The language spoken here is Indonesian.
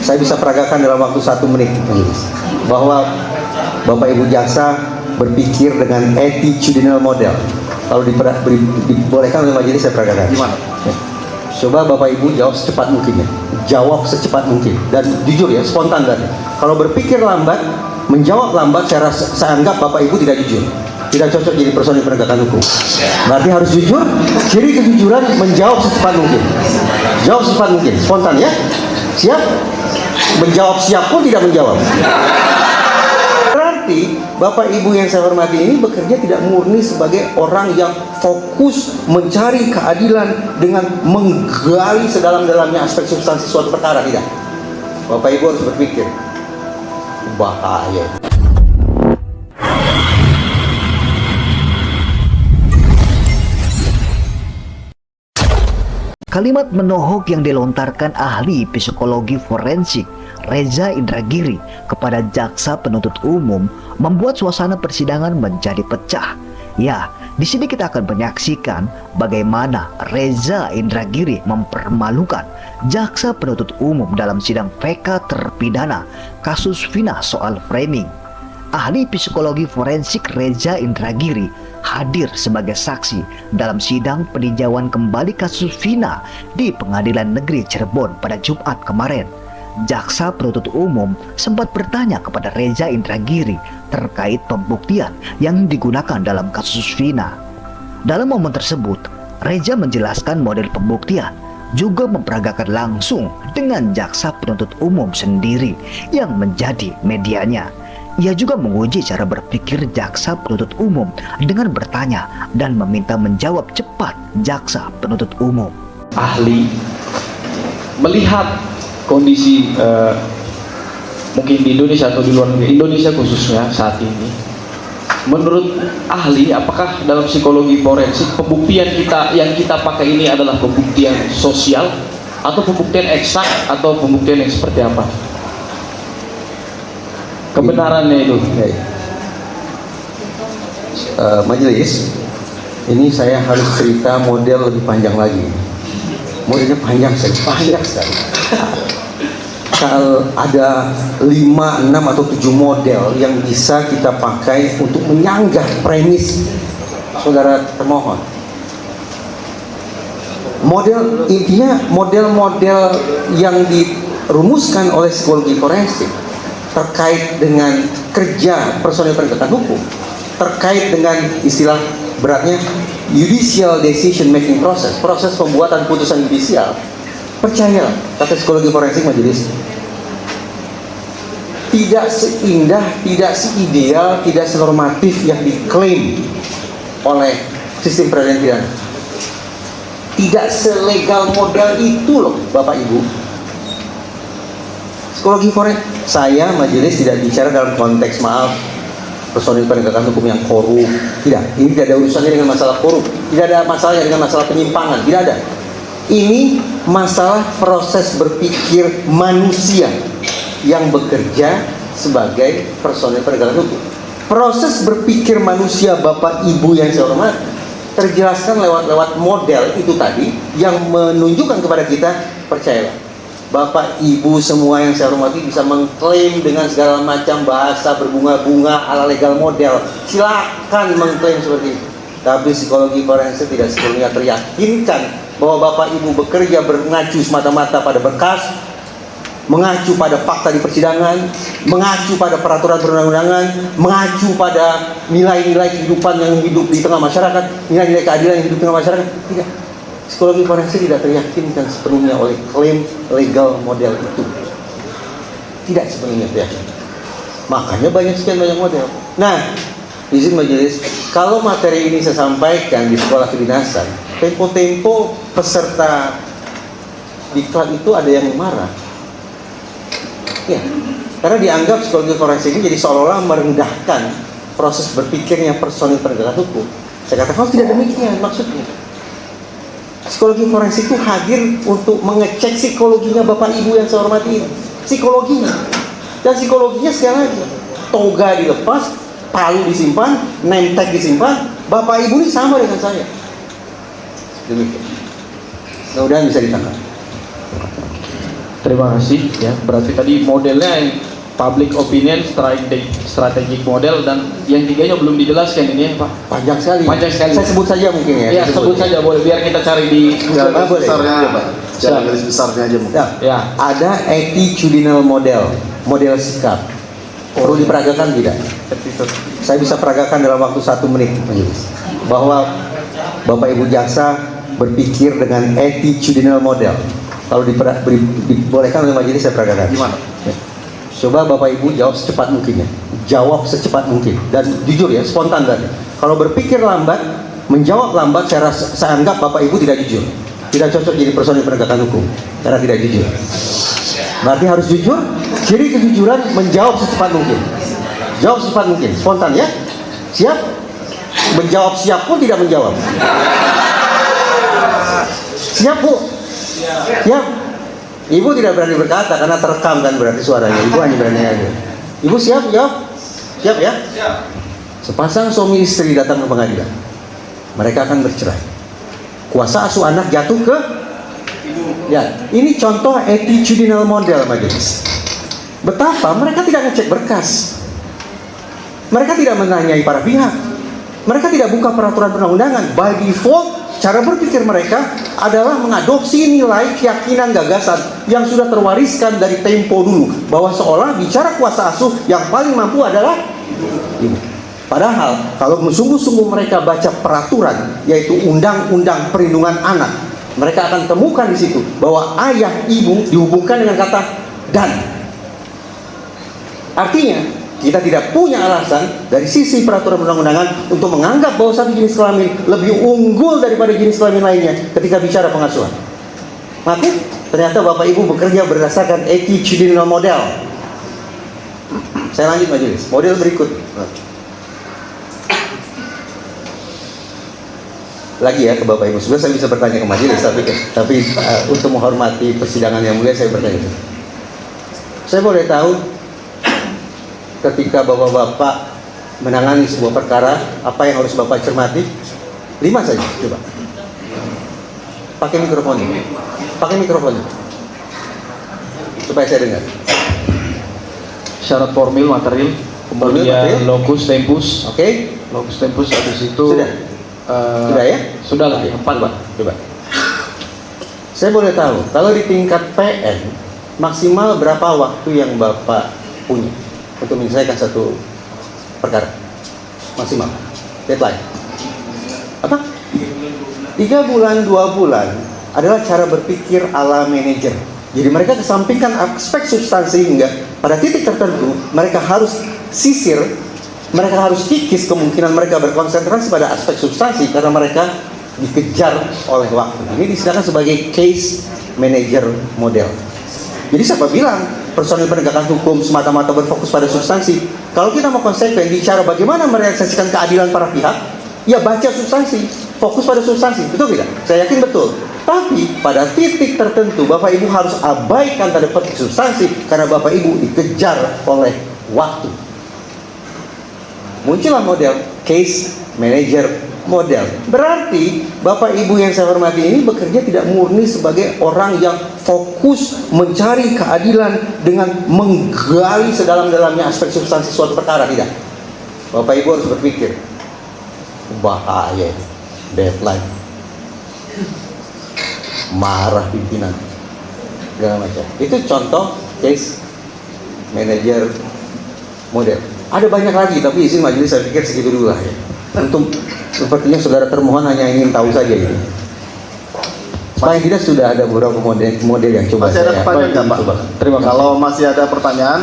saya bisa peragakan dalam waktu 1 menit bahwa Bapak Ibu jaksa berpikir dengan attitudinal model. Kalau dibolehkan oleh majelis, saya peragakan. Gimana? Coba Bapak Ibu jawab secepat mungkin ya. Jawab secepat mungkin dan jujur ya, spontan tadi. Kalau berpikir lambat, menjawab lambat, saya anggap Bapak Ibu tidak jujur. Tidak cocok jadi personil penegakan hukum. Berarti harus jujur. Ciri kejujuran menjawab secepat mungkin. Jawab secepat mungkin, spontan ya. Siap? Menjawab siap pun tidak menjawab. Berarti Bapak Ibu yang saya hormati ini bekerja tidak murni sebagai orang yang fokus mencari keadilan dengan menggali sedalam-dalamnya aspek substansi suatu perkara, tidak. Bapak Ibu harus berpikir, bahaya. Kalimat menohok yang dilontarkan ahli psikologi forensik Reza Indragiri kepada jaksa penuntut umum membuat suasana persidangan menjadi pecah. Ya, di sini kita akan menyaksikan bagaimana Reza Indragiri mempermalukan jaksa penuntut umum dalam sidang PK terpidana kasus Vina soal framing. Ahli psikologi forensik Reza Indragiri hadir sebagai saksi dalam sidang peninjauan kembali kasus Vina di Pengadilan Negeri Cirebon pada Jumat kemarin. Jaksa penuntut umum sempat bertanya kepada Reza Indragiri terkait pembuktian yang digunakan dalam kasus Vina. Dalam momen tersebut, Reza menjelaskan model pembuktian, juga memperagakan langsung dengan jaksa penuntut umum sendiri yang menjadi medianya. Ia juga menguji cara berpikir jaksa penuntut umum dengan bertanya dan meminta menjawab cepat jaksa penuntut umum. Ahli melihat kondisi mungkin di Indonesia atau di luar negeri, Indonesia khususnya saat ini, menurut ahli, apakah dalam psikologi forensik pembuktian yang kita pakai ini adalah pembuktian sosial atau pembuktian eksak atau pembuktian yang seperti apa? Kebenarannya itu. Majelis, ini saya harus cerita model lebih panjang lagi. Modelnya panjang sekali. Kalau ada 5, 6 atau 7 model yang bisa kita pakai untuk menyanggah premis saudara termohon. Intinya model-model yang dirumuskan oleh psikologi forensik terkait dengan kerja personil penegakan hukum, terkait dengan istilah beratnya judicial decision making process, proses pembuatan putusan judicial. Percayalah, kata psikologi forensik majelis, tidak seindah, tidak seideal, tidak senormatif yang diklaim oleh sistem peradilan pidana. Tidak selegal model itu loh Bapak Ibu. Psikologi forensik, saya majelis tidak bicara dalam konteks personil penegakan hukum yang korup. Tidak, ini tidak ada urusannya dengan masalah korup, tidak ada masalahnya dengan masalah penyimpangan, tidak ada. Ini masalah proses berpikir manusia yang bekerja sebagai personil penegakan hukum. Proses berpikir manusia Bapak Ibu yang saya hormati terjelaskan lewat model itu tadi yang menunjukkan kepada kita, percayalah Bapak Ibu semua yang saya hormati bisa mengklaim dengan segala macam bahasa berbunga-bunga ala legal model. Silakan mengklaim seperti itu. Tapi psikologi forensik tidak sepenuhnya teryakinkan bahwa Bapak Ibu bekerja mengacu semata-mata pada berkas, mengacu pada fakta di persidangan, mengacu pada peraturan perundang-undangan, mengacu pada nilai-nilai kehidupan yang hidup di tengah masyarakat, nilai-nilai keadilan yang hidup di tengah masyarakat. Tidak. Psikologi forensik tidak teryakinkan sepenuhnya oleh klaim legal model itu. Tidak sepenuhnya teryakinkan. Makanya sekian banyak model. Nah, izin majelis, kalau materi ini saya sampaikan di sekolah kedinasan, tempo-tempo peserta diklat itu ada yang marah. Ya, karena dianggap psikologi forensik ini jadi seolah-olah merendahkan proses berpikirnya personil penegakan hukum. Saya katakan tidak demikian maksudnya. Psikologi forensik itu hadir untuk mengecek psikologinya Bapak Ibu yang saya hormati, psikologinya. Dan psikologinya sekali lagi, toga dilepas, palu disimpan, name tag disimpan. Bapak Ibu ini sama dengan saya. Demikian. Mudah-mudahan bisa ditangkap. Terima kasih ya. Berarti tadi modelnya yang public opinion, strategic model, dan yang tiganya belum dijelaskan ini ya Pak. Panjang sekali. Panjang sekali. Saya sebut saja mungkin ya. Ya, sebut saja boleh, biar kita cari di Secara garis boleh. besarnya aja Pak. Secara Siap. garis besarnya aja mungkin. Ya. Ya. Ada attitudinal model, model sikap. Perlu diperagakan tidak? Saya bisa peragakan dalam waktu 1 menit, Majelis. Bahwa Bapak Ibu jaksa berpikir dengan attitudinal model. Kalau dibolehkan oleh Majelis, saya peragakan. Gimana? Ya. Coba Bapak Ibu jawab secepat mungkin ya. Jawab secepat mungkin dan jujur ya, spontan tadi. Kalau berpikir lambat, menjawab lambat, saya anggap Bapak Ibu tidak jujur. Tidak cocok jadi personil penegakan hukum karena tidak jujur. Berarti harus jujur. Ciri kejujuran menjawab secepat mungkin. Jawab secepat mungkin, spontan ya. Siap? Menjawab siap pun tidak menjawab. Siap Bu? Siap. Ibu tidak berani berkata karena terekam kan berarti suaranya. Ibu hanya berani aja. Ibu siap jawab? Siap ya? Siap. Sepasang suami istri datang ke pengadilan. Mereka akan bercerai. Kuasa asuh anak jatuh ke ibu. Ya, ini contoh attitudinal model Majelis. Betapa mereka tidak ngecek berkas. Mereka tidak menanyai para pihak. Mereka tidak buka peraturan perundang-undangan. By default, cara berpikir mereka adalah mengadopsi nilai keyakinan gagasan yang sudah terwariskan dari tempo dulu, bahwa seolah bicara kuasa asuh yang paling mampu adalah ibu. Padahal kalau sungguh-sungguh mereka baca peraturan, yaitu Undang-Undang Perlindungan Anak, mereka akan temukan di situ bahwa ayah ibu dihubungkan dengan kata dan. Artinya kita tidak punya alasan dari sisi peraturan perundang-undangan untuk menganggap bahwa satu jenis kelamin lebih unggul daripada jenis kelamin lainnya ketika bicara pengasuhan. Maka ternyata Bapak Ibu bekerja berdasarkan attitudinal model. Saya lanjut Majelis. Model berikut. Lagi ya ke Bapak Ibu. Sebenarnya saya bisa bertanya ke Majelis, tapi untuk menghormati persidangan yang mulia saya bertanya. Saya boleh tahu ketika Bapak-Bapak menangani sebuah perkara, apa yang harus Bapak cermati? 5 saja, coba. Pakai mikrofon ini. Pakai mikrofon ini. Supaya saya dengar. Syarat formil material, Formil, kemudian material. locus tempus. Oke? Locus tempus habis itu Sudah? Sudah ya? Sudah lah, Oke, 4 Pak. Coba. Saya boleh tahu, kalau di tingkat PN, maksimal berapa waktu yang Bapak punya untuk menyelesaikan satu perkara? Maksimal deadline apa? 3 bulan, 2 bulan adalah cara berpikir ala manajer. Jadi mereka kesampingkan aspek substansi hingga pada titik tertentu mereka harus sisir, mereka harus kikis kemungkinan mereka berkonsentrasi pada aspek substansi karena mereka dikejar oleh waktu. Ini disediakan sebagai case manager model. Jadi siapa bilang personil penegakan hukum semata-mata berfokus pada substansi? Kalau kita mau konsekuen bicara bagaimana merealisasikan keadilan para pihak, ya baca substansi, fokus pada substansi, betul tidak? Saya yakin betul. Tapi pada titik tertentu Bapak Ibu harus abaikan tanda petik substansi karena Bapak Ibu dikejar oleh waktu. Muncullah model case manager model. Berarti Bapak Ibu yang saya hormati ini bekerja tidak murni sebagai orang yang fokus mencari keadilan dengan menggali sedalam-dalamnya aspek substansi suatu perkara, tidak. Bapak Ibu harus berpikir bahaya ini, deadline, marah pimpinan, segala macam. Itu contoh case manager model. Ada banyak lagi, tapi izin majelis saya pikir segitu dulu lah ya. Untuk sepertinya saudara termohon hanya ingin tahu saja ini. Paling tidak sudah ada beberapa model yang coba Masih ada saya pertanyaan nggak Pak? coba. Terima kasih. Kalau masih ada pertanyaan,